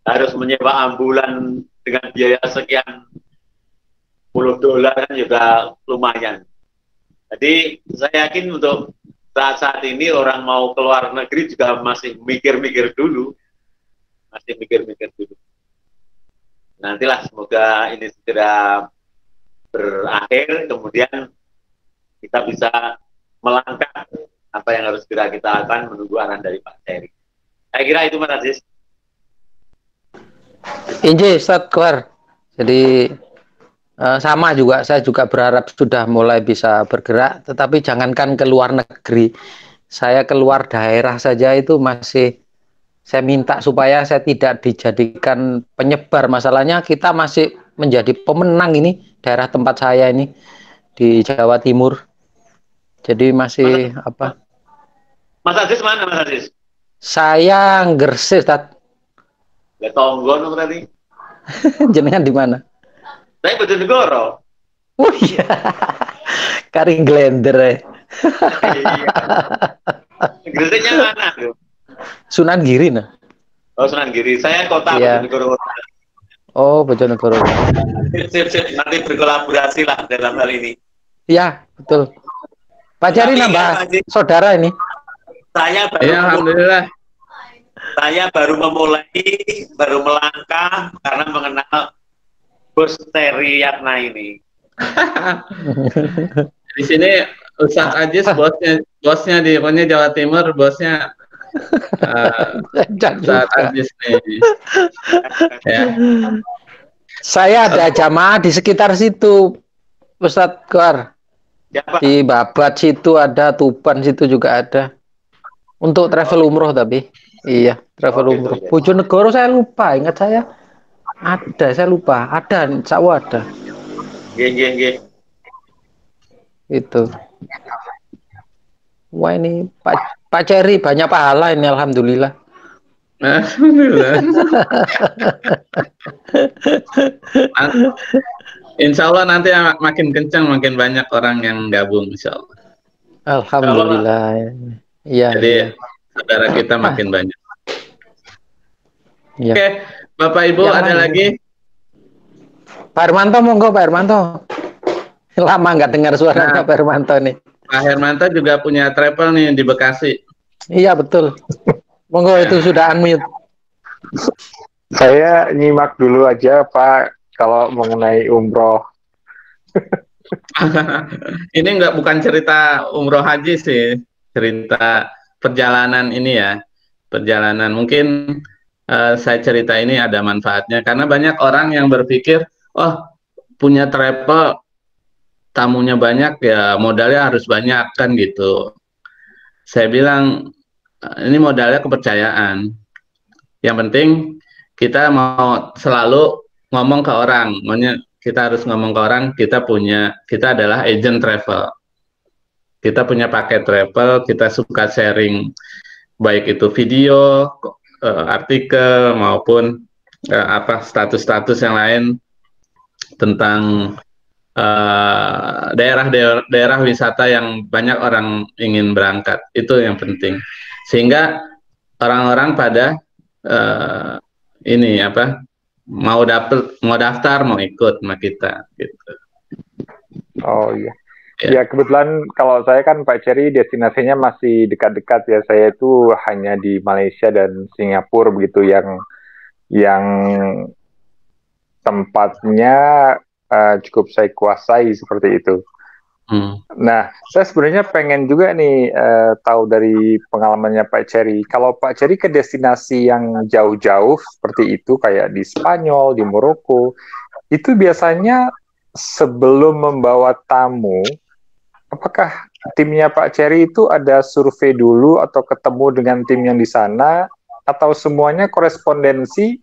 Speaker 4: harus menyewa ambulan dengan biaya sekian puluh dolar kan juga lumayan. Jadi saya yakin untuk saat ini orang mau keluar negeri juga masih mikir-mikir dulu. Masih mikir-mikir dulu. Nantilah semoga ini segera berakhir, kemudian kita bisa melangkah apa yang harus segera kita lakukan menunggu arahan dari Pak Ceri. Saya kira itu Mas Aziz.
Speaker 3: Inji Ustadz Kohar. Jadi sama juga, saya juga berharap sudah mulai bisa bergerak, tetapi jangankan ke luar negeri, saya keluar daerah saja itu masih, saya minta supaya saya tidak dijadikan penyebar. Masalahnya kita masih menjadi pemenang ini, daerah tempat saya ini, di Jawa Timur. Jadi masih apa?
Speaker 4: Mas Aziz mana Mas Aziz?
Speaker 3: Saya Gresik, Ustadz.
Speaker 4: Ya Tonggon berarti.
Speaker 3: Jenengan di mana?
Speaker 4: Saya Bojonegoro.
Speaker 3: Oh iya, Karing Glender ya.
Speaker 4: Iya. Gresiknya mana tuh?
Speaker 3: Sunan Giri nah.
Speaker 4: Oh Sunan Giri. Saya kota
Speaker 3: Iya.
Speaker 4: Bojonegoro.
Speaker 3: Oh Bojonegoro.
Speaker 4: Sip. Nanti berkolaborasi lah dalam hal ini.
Speaker 3: Iya betul. Pak Ceri nambah saudara ini.
Speaker 4: Saya baru
Speaker 2: Ya, alhamdulillah.
Speaker 4: Saya baru memulai, baru melangkah karena mengenal Bos Ceri Yatna ini.
Speaker 2: Di sini Ustadz Aziz bosnya di pokoknya Jawa Timur, bosnya Ustadz Aziz nih. Ya.
Speaker 3: Saya ada jamaah di sekitar situ, Ustadz Kohar.
Speaker 4: Siapa?
Speaker 3: Di Babat situ ada, Tuban situ juga ada. Untuk travel umroh tapi. Iya, travel umroh.
Speaker 4: Gitu.
Speaker 3: Bojonegoro saya lupa, ingat saya. Ada, saya lupa. Ada, insya Allah ada.
Speaker 4: Geng.
Speaker 3: Itu. Wah ini Pak Ceri banyak pahala ini, alhamdulillah.
Speaker 2: Alhamdulillah. Insya Allah nanti makin kencang, makin banyak orang yang gabung, insya Allah.
Speaker 3: Alhamdulillah. Iya.
Speaker 2: Jadi saudara kita makin banyak.
Speaker 3: Iya.
Speaker 2: Oke, Bapak Ibu
Speaker 3: Yang
Speaker 2: ada
Speaker 3: lain.
Speaker 2: lagi?
Speaker 3: Pak Hermanto, monggo Pak Hermanto. Lama nggak dengar suaranya Pak Hermanto nih.
Speaker 2: Pak Hermanto juga punya travel nih di Bekasi.
Speaker 3: Iya betul. Monggo itu sudah unmute.
Speaker 5: Saya nyimak dulu aja Pak kalau mengenai umroh.
Speaker 2: Ini bukan cerita umroh haji sih, cerita perjalanan ini ya. Perjalanan mungkin saya cerita ini ada manfaatnya karena banyak orang yang berpikir, oh punya travel tamunya banyak ya modalnya harus banyak kan gitu. Saya bilang ini modalnya kepercayaan. Yang penting kita mau selalu ngomong ke orang, kita harus ngomong ke orang kita adalah agent travel. Kita punya paket travel, kita suka sharing baik itu video, artikel maupun status-status yang lain tentang daerah wisata yang banyak orang ingin berangkat. Itu yang penting. Sehingga orang-orang pada mau daftar, mau ikut sama kita gitu.
Speaker 5: Oh iya. Ya kebetulan kalau saya kan Pak Ceri destinasinya masih dekat-dekat ya. Saya itu hanya di Malaysia dan Singapura begitu yang tempatnya cukup saya kuasai seperti itu. Nah, saya sebenarnya pengen juga nih tahu dari pengalamannya Pak Ceri. Kalau Pak Ceri ke destinasi yang jauh-jauh seperti itu, kayak di Spanyol, di Maroko, itu biasanya sebelum membawa tamu, apakah timnya Pak Ceri itu ada survei dulu atau ketemu dengan tim yang di sana atau semuanya korespondensi?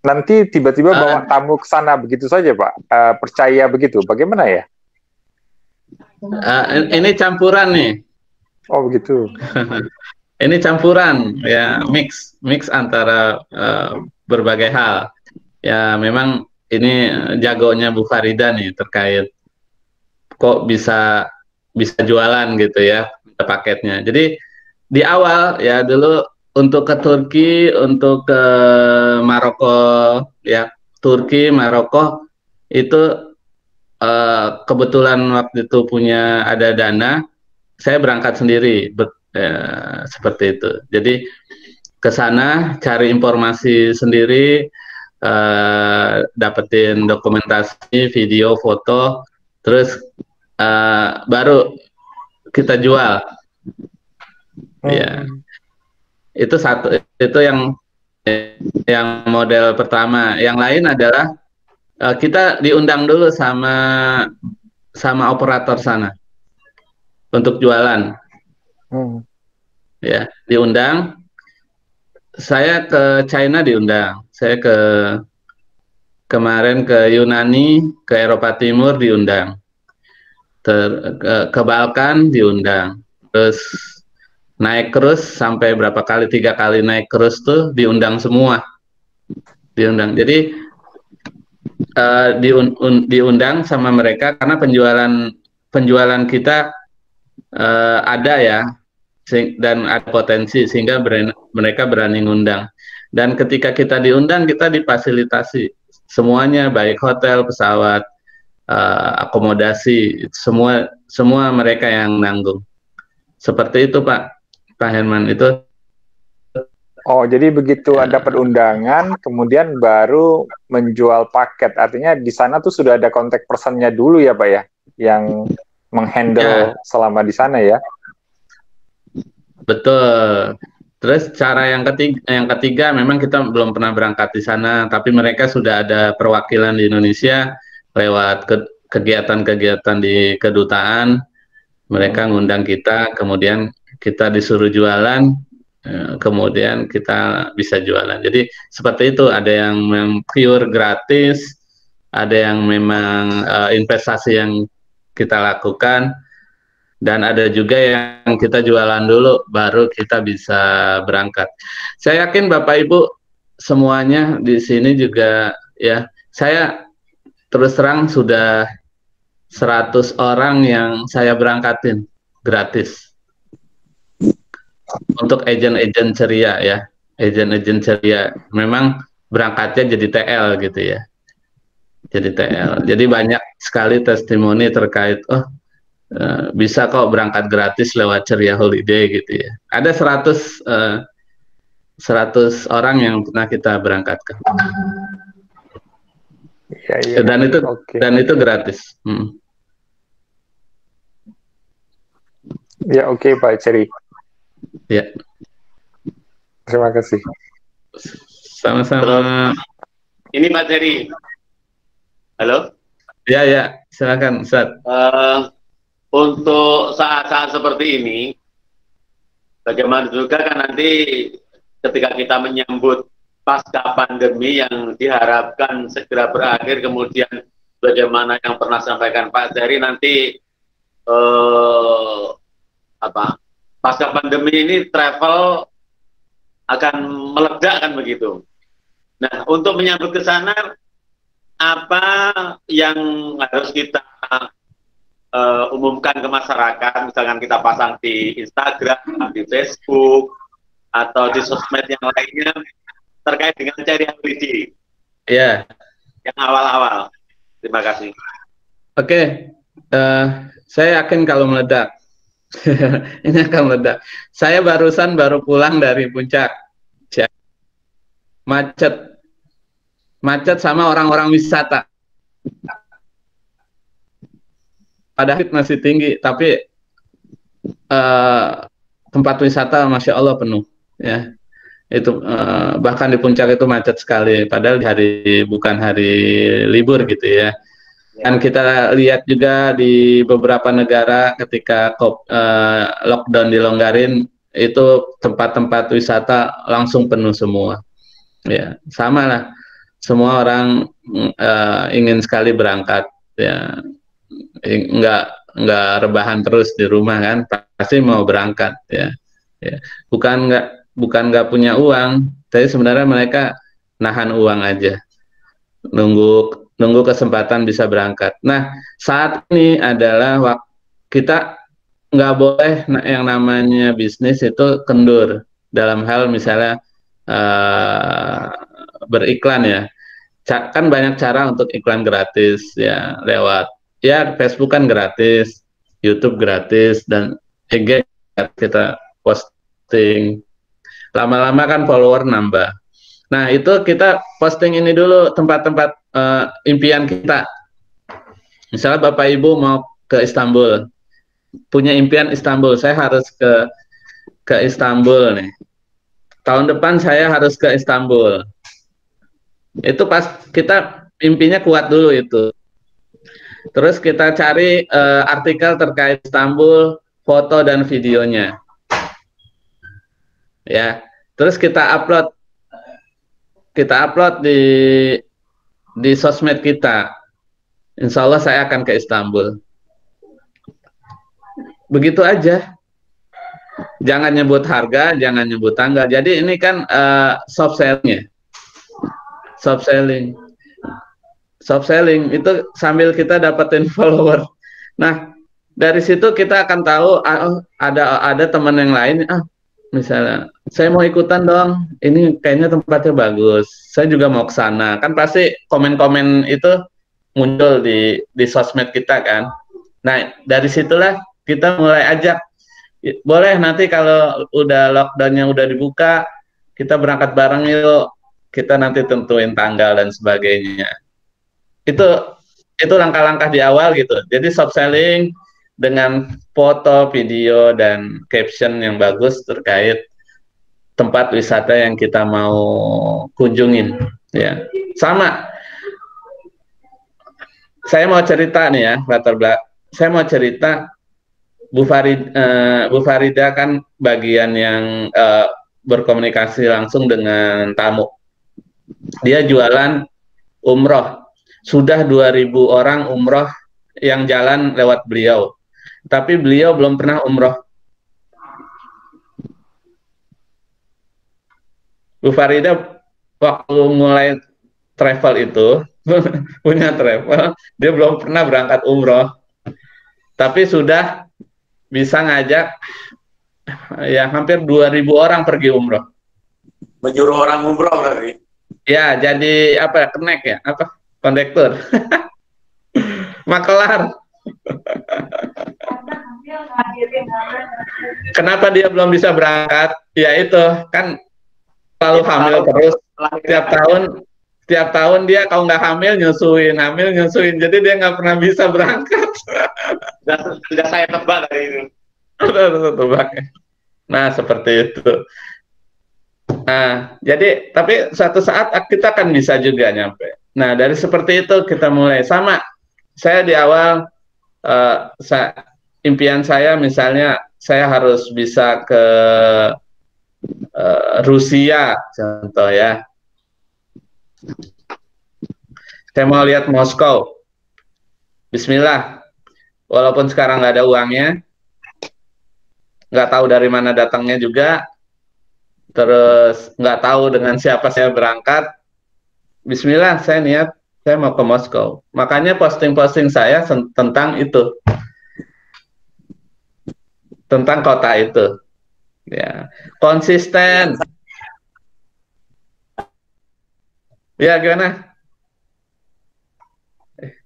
Speaker 5: Nanti tiba-tiba bawa tamu ke sana begitu saja, Pak? Percaya begitu? Bagaimana ya?
Speaker 2: Ini campuran nih.
Speaker 5: Oh begitu.
Speaker 2: Ini campuran, ya mix antara berbagai hal. Ya memang ini jagonya Bu Farida nih terkait kok bisa jualan gitu ya paketnya. Jadi di awal ya dulu untuk ke Turki, untuk ke Maroko, ya Turki, Maroko itu kebetulan waktu itu ada dana, saya berangkat sendiri, seperti itu. Jadi ke sana cari informasi sendiri, dapetin dokumentasi, video, foto, terus baru kita jual. Ya. Itu yang model pertama. Yang lain adalah kita diundang dulu sama operator sana untuk jualan. Ya, diundang. Saya ke China diundang. Saya kemarin ke Yunani, ke Eropa Timur diundang. Ke Balkan diundang. Terus naik cruise sampai berapa kali, 3 kali naik cruise tuh diundang semua, diundang. Jadi diundang sama mereka karena penjualan kita ada ya, dan ada potensi sehingga mereka berani ngundang. Dan ketika kita diundang, kita difasilitasi semuanya, baik hotel, pesawat, akomodasi, semua mereka yang nanggung. Seperti itu Pak Herman itu.
Speaker 5: Oh, jadi begitu dapat undangan, kemudian baru menjual paket. Artinya di sana tuh sudah ada kontak personnya dulu ya, Pak ya, yang menghandle selama di sana ya.
Speaker 2: Betul. Terus cara yang ketiga memang kita belum pernah berangkat di sana, tapi mereka sudah ada perwakilan di Indonesia lewat kegiatan-kegiatan di kedutaan. Mereka ngundang kita, kemudian kita disuruh jualan, kemudian kita bisa jualan. Jadi seperti itu, ada yang pure gratis, ada yang memang investasi yang kita lakukan, dan ada juga yang kita jualan dulu, baru kita bisa berangkat. Saya yakin Bapak Ibu semuanya di sini juga ya, saya terus terang sudah 100 orang yang saya berangkatin gratis. Untuk agen-agen ceria ya, agen-agen ceria memang berangkatnya jadi TL gitu ya, jadi TL. Jadi banyak sekali testimoni terkait bisa kok berangkat gratis lewat Ceria Holiday gitu ya. Ada 100 orang yang pernah kita berangkatkan. Ya. Dan itu gratis.
Speaker 5: Ya oke, Pak Ceri.
Speaker 2: Ya.
Speaker 5: Terima kasih.
Speaker 2: Sama-sama.
Speaker 4: Ini Pak Ceri. Halo?
Speaker 2: Ya, silakan Ustaz.
Speaker 4: Untuk saat-saat seperti ini, bagaimana juga kan nanti ketika kita menyambut pasca pandemi yang diharapkan segera berakhir, kemudian bagaimana yang pernah sampaikan Pak Ceri nanti pasca pandemi ini travel akan meledak kan begitu. Nah, untuk menyambut ke sana, apa yang harus kita umumkan ke masyarakat, misalkan kita pasang di Instagram, di Facebook, atau di sosmed yang lainnya terkait dengan Ceria Holiday?
Speaker 2: Ya.
Speaker 4: Yang awal-awal. Terima kasih.
Speaker 2: Oke, saya yakin kalau meledak. Ini akan meledak. Saya baru pulang dari puncak. Macet sama orang-orang wisata. Padahal masih tinggi, tapi tempat wisata Masya Allah penuh. Ya, itu bahkan di puncak itu macet sekali. Padahal bukan hari libur gitu ya. Dan kita lihat juga di beberapa negara ketika lockdown dilonggarin, itu tempat-tempat wisata langsung penuh semua. Ya, sama lah. Semua orang ingin sekali berangkat, ya, nggak rebahan terus di rumah kan, pasti mau berangkat, ya. Ya. Bukan nggak punya uang, tapi sebenarnya mereka nahan uang aja, nunggu kesempatan bisa berangkat. Nah, saat ini adalah waktu kita nggak boleh yang namanya bisnis itu kendur dalam hal misalnya beriklan, ya. Kan banyak cara untuk iklan gratis, ya, lewat ya Facebook kan gratis, YouTube gratis, dan IG kita posting, lama-lama kan follower nambah. Nah, itu kita posting ini dulu tempat-tempat impian kita. Misalnya Bapak Ibu mau ke Istanbul, punya impian Istanbul, saya harus ke Istanbul nih. Tahun depan saya harus ke Istanbul. Itu pas kita mimpinya kuat dulu itu. Terus kita cari artikel terkait Istanbul, foto dan videonya. Ya. Terus kita upload di sosmed kita. Insya Allah saya akan ke Istanbul. Begitu aja. Jangan nyebut harga, jangan nyebut tanggal. Jadi ini kan soft selling-nya. Soft selling itu sambil kita dapetin follower. Nah, dari situ kita akan tahu ada teman yang lain, misalnya saya mau ikutan dong, ini kayaknya tempatnya bagus, saya juga mau ke sana. Kan pasti komen-komen itu muncul di sosmed kita kan. Nah, dari situlah kita mulai ajak, boleh nanti kalau udah lockdownnya udah dibuka, kita berangkat bareng yuk. Kita nanti tentuin tanggal dan sebagainya. Itu langkah-langkah di awal gitu. Jadi soft selling dengan foto, video, dan caption yang bagus terkait tempat wisata yang kita mau kunjungin. Ya, sama. Saya mau cerita nih ya, latar belakang. Saya mau cerita Bu Farida kan bagian yang berkomunikasi langsung dengan tamu. Dia jualan umroh, sudah 2.000 orang umroh yang jalan lewat beliau, tapi beliau belum pernah umroh. Bu Farida waktu mulai travel itu punya travel, dia belum pernah berangkat umroh, tapi sudah bisa ngajak ya hampir 2.000 orang pergi umroh.
Speaker 4: Menyuruh orang umroh berarti.
Speaker 2: Ya, jadi apa? Kenek ya? Apa? Kondektur. Makelar. Kenapa dia belum bisa berangkat? Ya itu, kan selalu hamil terus. Tiap tahun dia kalau nggak hamil nyusuin. Jadi dia nggak pernah bisa berangkat.
Speaker 4: Sudah saya tebak dari itu.
Speaker 2: Sudah tebak. Nah, seperti itu. Nah, jadi tapi suatu saat kita akan bisa juga nyampe. Nah, dari seperti itu kita mulai. Sama, saya di awal impian saya misalnya saya harus bisa ke Rusia, contoh ya. Saya mau lihat Moskow. Bismillah. Walaupun sekarang nggak ada uangnya, nggak tahu dari mana datangnya juga. Terus nggak tahu dengan siapa saya berangkat, bismillah saya niat saya mau ke Moskow. Makanya posting-posting saya tentang itu, tentang kota itu, ya, konsisten. Ya, gimana?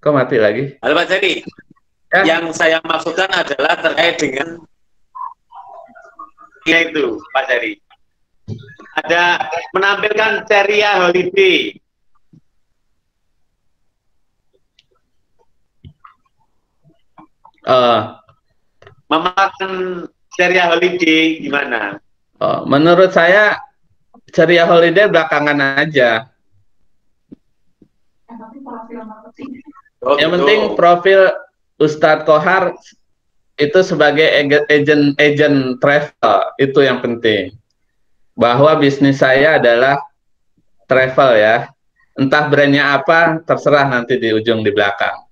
Speaker 2: Kok mati lagi?
Speaker 4: Halo Pak Ceri, ya? Yang saya maksudkan adalah terkait dengan itu Pak Ceri. Ada menampilkan ceria holiday. Memakan ceria holiday gimana?
Speaker 2: Menurut saya ceria holiday belakangan aja. Yang penting profil Ustadz Kohar itu sebagai agent travel, itu yang penting. Bahwa bisnis saya adalah travel ya. Entah brandnya apa, terserah nanti di ujung di belakang.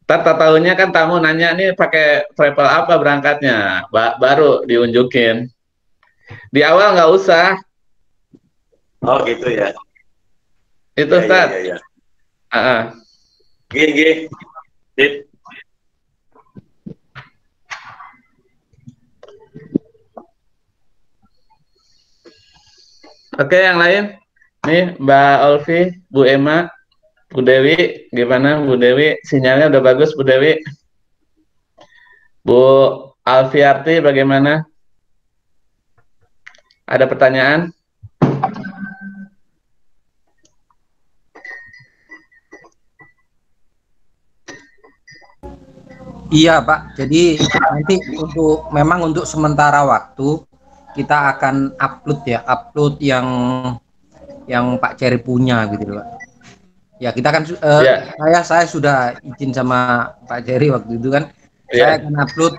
Speaker 2: Tahunya kan tamu nanya nih pakai travel apa berangkatnya, baru diunjukin. Di awal nggak usah.
Speaker 4: Oh gitu ya.
Speaker 2: Itu Ustaz.
Speaker 4: Ya. Gih.
Speaker 2: Oke, yang lain? Nih, Mbak Olvi, Bu Emma, Bu Dewi, gimana Bu Dewi? Sinyalnya udah bagus, Bu Dewi. Bu Alfiarti, bagaimana? Ada pertanyaan?
Speaker 3: Iya Pak, jadi nanti memang untuk sementara waktu kita akan upload yang Pak Cherry punya gitu loh. Ya kita kan saya sudah izin sama Pak Cherry waktu itu kan, saya akan upload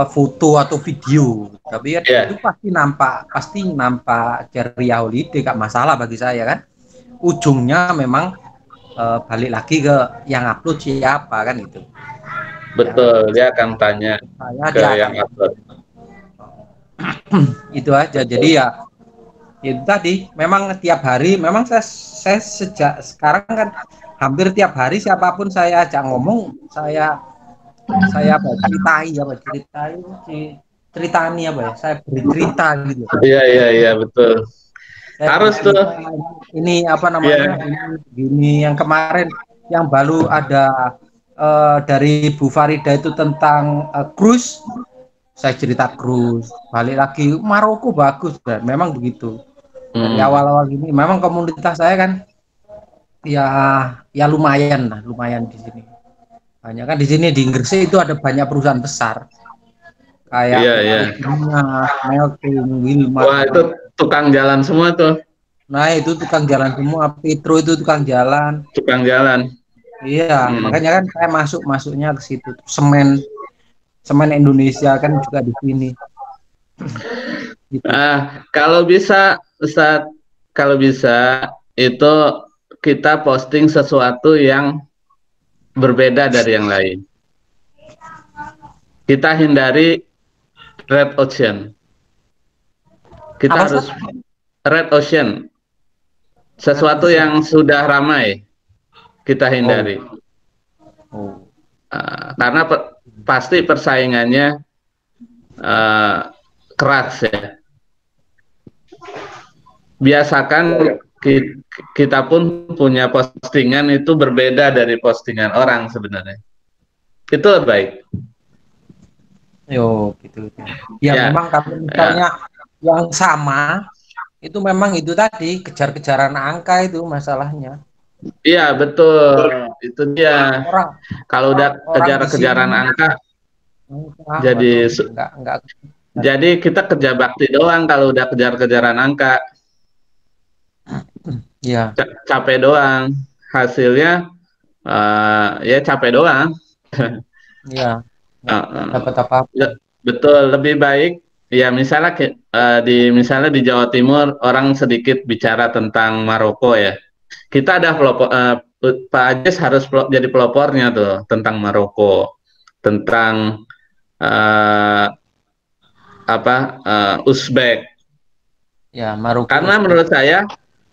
Speaker 3: foto atau video, tapi itu pasti nampak ceria holiday, gak masalah bagi saya kan. Ujungnya memang balik lagi ke yang upload siapa kan itu.
Speaker 2: Betul, dia akan tanya ke yang upload.
Speaker 3: Itu aja. Jadi ya itu tadi, memang tiap hari, memang saya sejak sekarang kan hampir tiap hari siapapun saya ajak ngomong, saya ceritani apa ya, saya beri cerita gitu.
Speaker 2: Iya betul. Harus tuh.
Speaker 3: Ini apa namanya? Ini yang kemarin yang baru ada dari Bu Farida itu tentang cruise. Saya cerita cruise, balik lagi Maroko bagus, dan memang begitu. Dari awal-awal ini memang komunitas saya kan ya lumayan di sini. Banyak kan di sini di Inggris itu ada banyak perusahaan besar kayak Melting, Wilmar.
Speaker 2: Wah, itu tukang jalan semua tuh.
Speaker 3: Nah, itu tukang jalan semua. Petro itu tukang jalan. Iya, makanya kan saya masuknya ke situ. Semen Indonesia kan juga di sini. Gitu.
Speaker 2: Kalau bisa Ustaz, itu kita posting sesuatu yang berbeda dari yang lain. Kita hindari red ocean. Kita harus red ocean. Sesuatu yang sudah ramai kita hindari. Karena pasti persaingannya keras ya. Biasakan kita pun punya postingan itu berbeda dari postingan orang sebenarnya. Itu baik.
Speaker 3: Gitu. Ya memang kalau misalnya yang sama, itu memang itu tadi kejar-kejaran angka itu masalahnya.
Speaker 2: Iya betul, itu dia. Kalau udah kejar-kejaran angka, jadi kita kerja bakti doang kalau udah kejar-kejaran angka.
Speaker 3: Ya.
Speaker 2: Capek doang, hasilnya ya capek doang.
Speaker 3: Iya. Dapat apa?
Speaker 2: Betul, lebih baik ya misalnya di Jawa Timur orang sedikit bicara tentang Maroko ya. Kita ada Pak Ajis harus jadi pelopornya tuh tentang Maroko, tentang Uzbek.
Speaker 3: Ya, Maroko.
Speaker 2: Karena menurut saya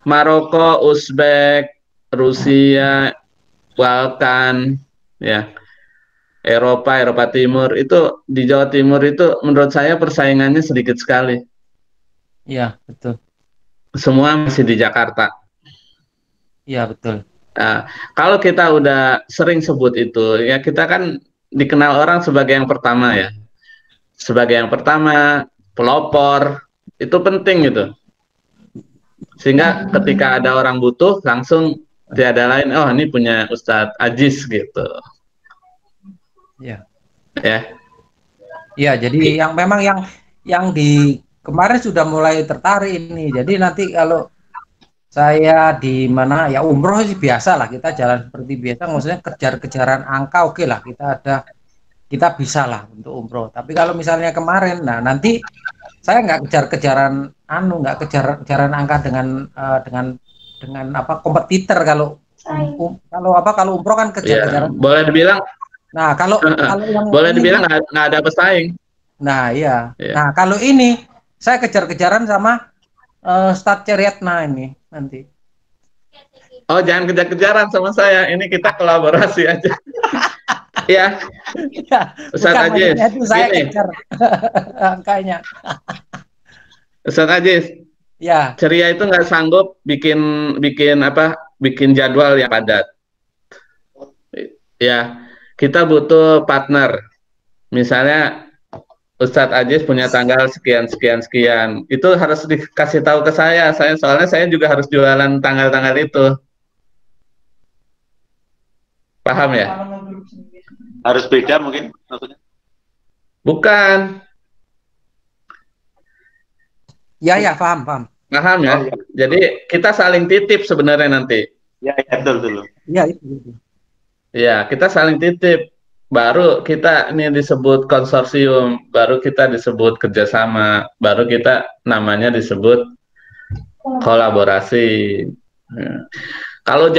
Speaker 2: Maroko, Uzbek, Rusia, Balkan, ya. Eropa Timur itu di Jawa Timur itu menurut saya persaingannya sedikit sekali.
Speaker 3: Iya, betul.
Speaker 2: Semua masih di Jakarta.
Speaker 3: Iya, betul.
Speaker 2: Nah, kalau kita udah sering sebut itu, ya kita kan dikenal orang sebagai yang pertama ya. Sebagai yang pertama, pelopor, itu penting gitu. Sehingga ketika ada orang butuh, langsung tiada lain, oh ini punya Ustadz Ajis gitu.
Speaker 3: Ya.
Speaker 2: Ya,
Speaker 3: jadi yang memang yang di kemarin sudah mulai tertarik ini. Jadi nanti kalau saya di mana ya umroh sih biasa lah, kita jalan seperti biasa, maksudnya kejar-kejaran angka oke lah, kita ada kita bisa lah untuk umroh. Tapi kalau misalnya kemarin, nah nanti saya nggak kejar-kejaran nggak kejar-kejaran angka dengan apa kompetitor kalau kalau umroh kan kejar-kejaran.
Speaker 2: Boleh dibilang.
Speaker 3: Nah kalau yang
Speaker 2: boleh dibilang nggak ada pesaing.
Speaker 3: Nah iya. Nah kalau ini saya kejar-kejaran sama Ustadz Ceryatna ini nanti.
Speaker 2: Oh, jangan kejar-kejaran sama saya. Ini kita kolaborasi aja. Ya. Ustadz Aziz.
Speaker 3: Itu saya kejar angkanya.
Speaker 2: Ustadz Aziz.
Speaker 3: Ya.
Speaker 2: Ceria itu nggak sanggup bikin jadwal yang padat. Ya, kita butuh partner. Misalnya Ustadz Aziz punya tanggal sekian. Itu harus dikasih tahu ke saya. Soalnya saya juga harus jualan tanggal-tanggal itu. Paham ya?
Speaker 4: Harus beda mungkin maksudnya?
Speaker 2: Bukan.
Speaker 3: Ya, paham.
Speaker 2: Paham ya? Jadi kita saling titip sebenarnya nanti.
Speaker 4: Ya, betul.
Speaker 3: Ya, itu.
Speaker 2: Ya, kita saling titip. Baru kita ini disebut konsorsium, baru kita disebut kerjasama, baru kita namanya disebut kolaborasi. Ya. Kalau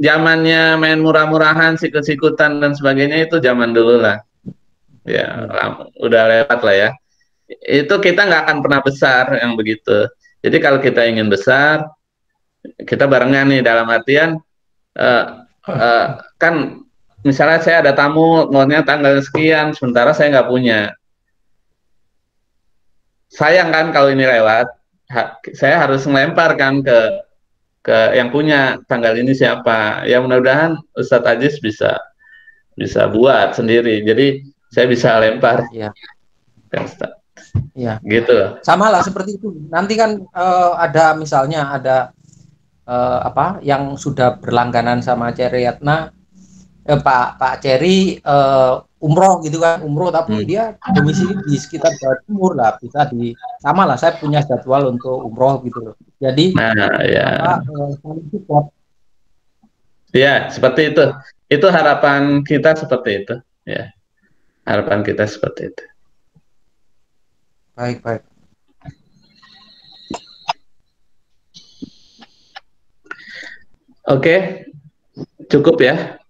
Speaker 2: zamannya main murah-murahan, sikut-sikutan dan sebagainya itu zaman dulu lah. Ya, udah lewat lah ya. Itu kita nggak akan pernah besar yang begitu. Jadi kalau kita ingin besar, kita barengan nih dalam artian kan misalnya saya ada tamu ngomongnya tanggal sekian, sementara saya nggak punya. Sayang kan kalau ini lewat, saya harus melempar kan ke yang punya tanggal ini siapa. Ya mudah-mudahan Ustadz Aziz bisa buat sendiri. Jadi saya bisa lempar.
Speaker 3: Iya.
Speaker 2: Ya. Gitu.
Speaker 3: Sama lah seperti itu. Nanti kan ada misalnya yang sudah berlangganan sama Ceryatna. Pak Cery umroh gitu kan, tapi dia domisili di sekitar Jawa Timur lah, bisa sama lah, saya punya jadwal untuk umroh gitu loh. Jadi
Speaker 2: ya seperti itu. Itu harapan kita seperti itu. Ya, harapan kita seperti itu.
Speaker 3: Baik.
Speaker 2: Oke, cukup ya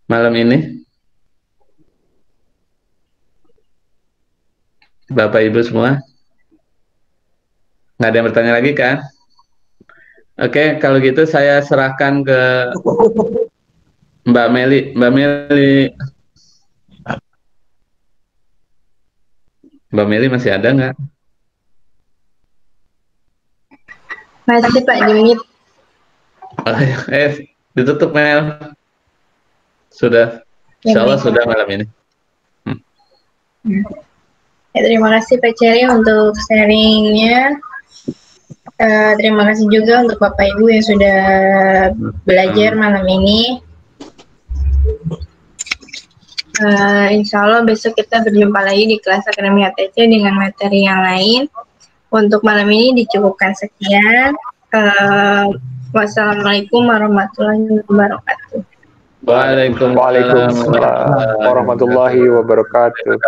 Speaker 2: malam ini. Bapak Ibu semua, nggak ada yang bertanya lagi kan? Oke, kalau gitu saya serahkan ke Mbak Meli. Mbak Meli masih ada nggak?
Speaker 1: Masih Pak, di-mute.
Speaker 2: Ditutup Mel. Sudah, insya Allah sudah malam ini.
Speaker 1: Ya, terima kasih Pak Cery untuk sharingnya. Terima kasih juga untuk Bapak Ibu yang sudah belajar malam ini. Insya Allah besok kita berjumpa lagi di kelas Akademi HTC dengan materi yang lain. Untuk malam ini dicukupkan sekian. Wassalamualaikum warahmatullahi wabarakatuh.
Speaker 5: Waalaikumsalam warahmatullahi wabarakatuh.